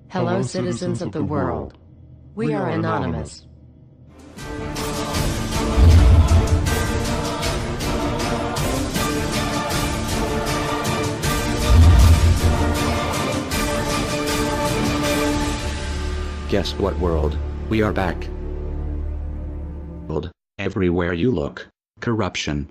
Hello, citizens of the world. We are anonymous. Guess what, world? We are back. Everywhere you look, corruption.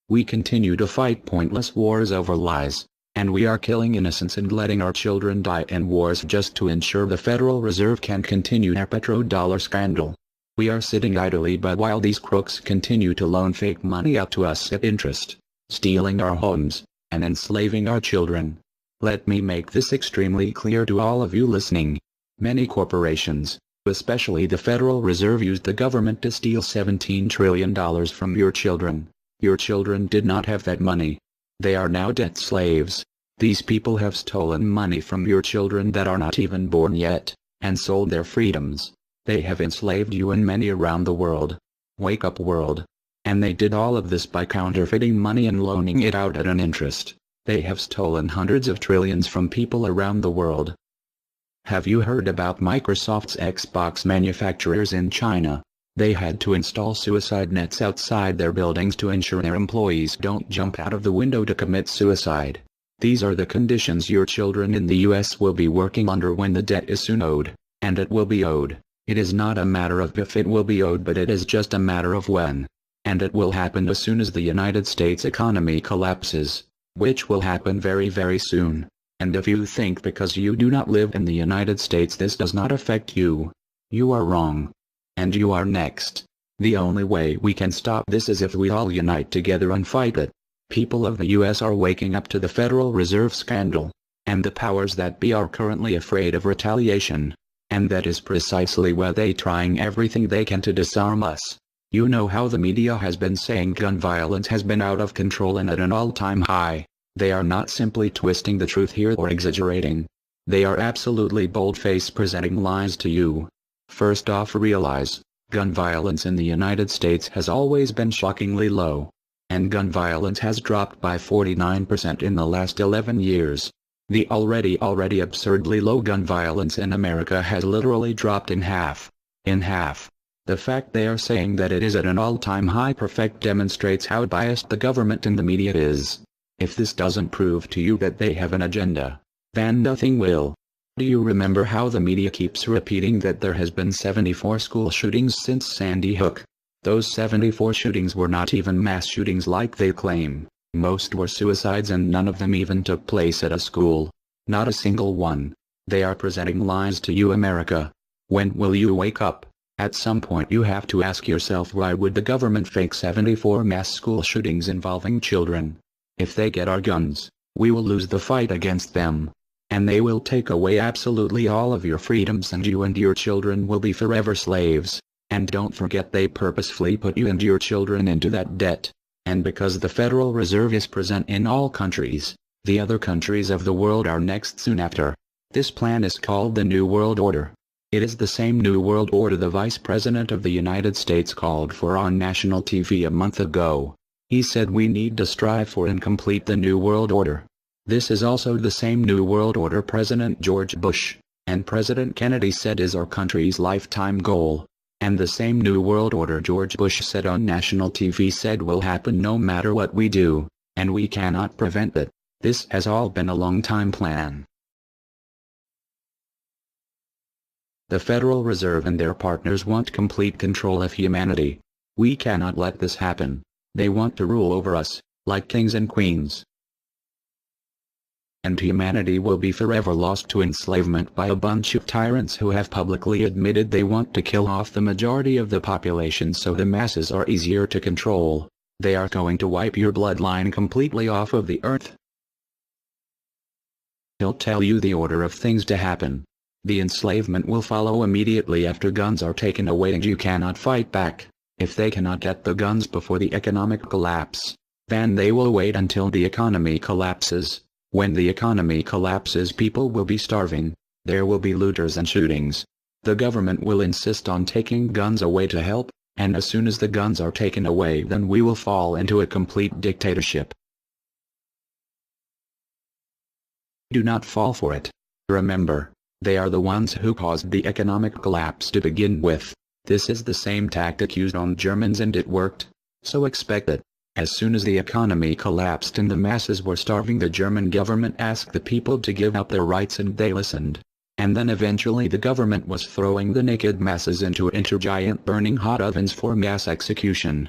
We continue to fight pointless wars over lies, and we are killing innocents and letting our children die in wars just to ensure the Federal Reserve can continue their petrodollar scandal. We are sitting idly by while these crooks continue to loan fake money out to us at interest, stealing our homes, and enslaving our children. Let me make this extremely clear to all of you listening. Many corporations, especially the Federal Reserve, used the government to steal $17 trillion from your children. Your children did not have that money. They are now debt slaves. These people have stolen money from your children that are not even born yet, and sold their freedoms. They have enslaved you and many around the world. Wake up, world. And they did all of this by counterfeiting money and loaning it out at an interest. They have stolen hundreds of trillions from people around the world. Have you heard about Microsoft's Xbox manufacturers in China? They had to install suicide nets outside their buildings to ensure their employees don't jump out of the window to commit suicide. These are the conditions your children in the US will be working under when the debt is soon owed, and it will be owed. It is not a matter of if it will be owed, but it is just a matter of when. And it will happen as soon as the United States economy collapses, which will happen very, very soon. And if you think because you do not live in the United States this does not affect you, you are wrong. And you are next. The only way we can stop this is if we all unite together and fight it. People of the US are waking up to the Federal Reserve scandal, and the powers that be are currently afraid of retaliation. And that is precisely why they trying everything they can to disarm us. You know how the media has been saying gun violence has been out of control and at an all-time high. They are not simply twisting the truth here or exaggerating. They are absolutely bold-faced presenting lies to you. First off, realize, gun violence in the United States has always been shockingly low. And gun violence has dropped by 49% in the last 11 years. The already absurdly low gun violence in America has literally dropped in half. In half. The fact they are saying that it is at an all-time high perfect demonstrates how biased the government and the media is. If this doesn't prove to you that they have an agenda, then nothing will. Do you remember how the media keeps repeating that there has been 74 school shootings since Sandy Hook? Those 74 shootings were not even mass shootings like they claim. Most were suicides and none of them even took place at a school. Not a single one. They are presenting lies to you, America. When will you wake up? At some point you have to ask yourself, why would the government fake 74 mass school shootings involving children? If they get our guns, we will lose the fight against them. And they will take away absolutely all of your freedoms and you and your children will be forever slaves. And don't forget they purposefully put you and your children into that debt. And because the Federal Reserve is present in all countries, the other countries of the world are next soon after. This plan is called the New World Order. It is the same New World Order the Vice President of the United States called for on national TV a month ago. He said we need to strive for and complete the New World Order. This is also the same New World Order President George Bush and President Kennedy said is our country's lifetime goal. And the same New World Order George Bush said on national TV said will happen no matter what we do, and we cannot prevent it. This has all been a long-time plan. The Federal Reserve and their partners want complete control of humanity. We cannot let this happen. They want to rule over us, like kings and queens. And humanity will be forever lost to enslavement by a bunch of tyrants who have publicly admitted they want to kill off the majority of the population so the masses are easier to control. They are going to wipe your bloodline completely off of the earth. He'll tell you the order of things to happen. The enslavement will follow immediately after guns are taken away and you cannot fight back. If they cannot get the guns before the economic collapse, then they will wait until the economy collapses. When the economy collapses, people will be starving. There will be looters and shootings. The government will insist on taking guns away to help, and as soon as the guns are taken away, then we will fall into a complete dictatorship. Do not fall for it. Remember, They are the ones who caused the economic collapse to begin with. This is the same tactic used on Germans and it worked. So expect it. As soon as the economy collapsed and the masses were starving, the German government asked the people to give up their rights and they listened. And then eventually the government was throwing the naked masses into giant burning hot ovens for mass execution.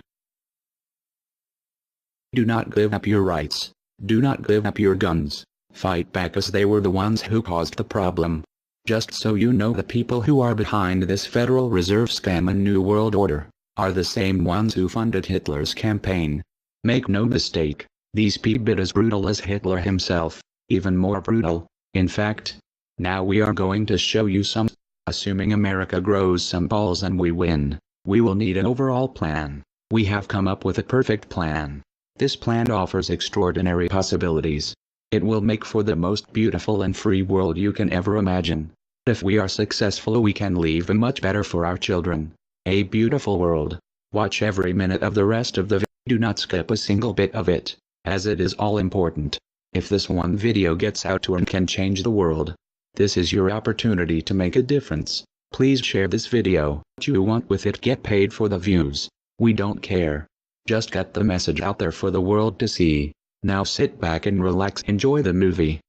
Do not give up your rights. Do not give up your guns. Fight back, as they were the ones who caused the problem. Just so you know, the people who are behind this Federal Reserve scam and New World Order are the same ones who funded Hitler's campaign. Make no mistake, these people are as brutal as Hitler himself, even more brutal. In fact, now we are going to show you some. Assuming America grows some balls and we win, we will need an overall plan. We have come up with a perfect plan. This plan offers extraordinary possibilities. It will make for the most beautiful and free world you can ever imagine. If we are successful, we can leave a much better for our children. A beautiful world. Watch every minute of the rest of the video. Do not skip a single bit of it, as it is all important. If this one video gets out to and can change the world, this is your opportunity to make a difference. Please share this video. What you want with it, get paid for the views. We don't care. Just get the message out there for the world to see. Now sit back and relax, enjoy the movie.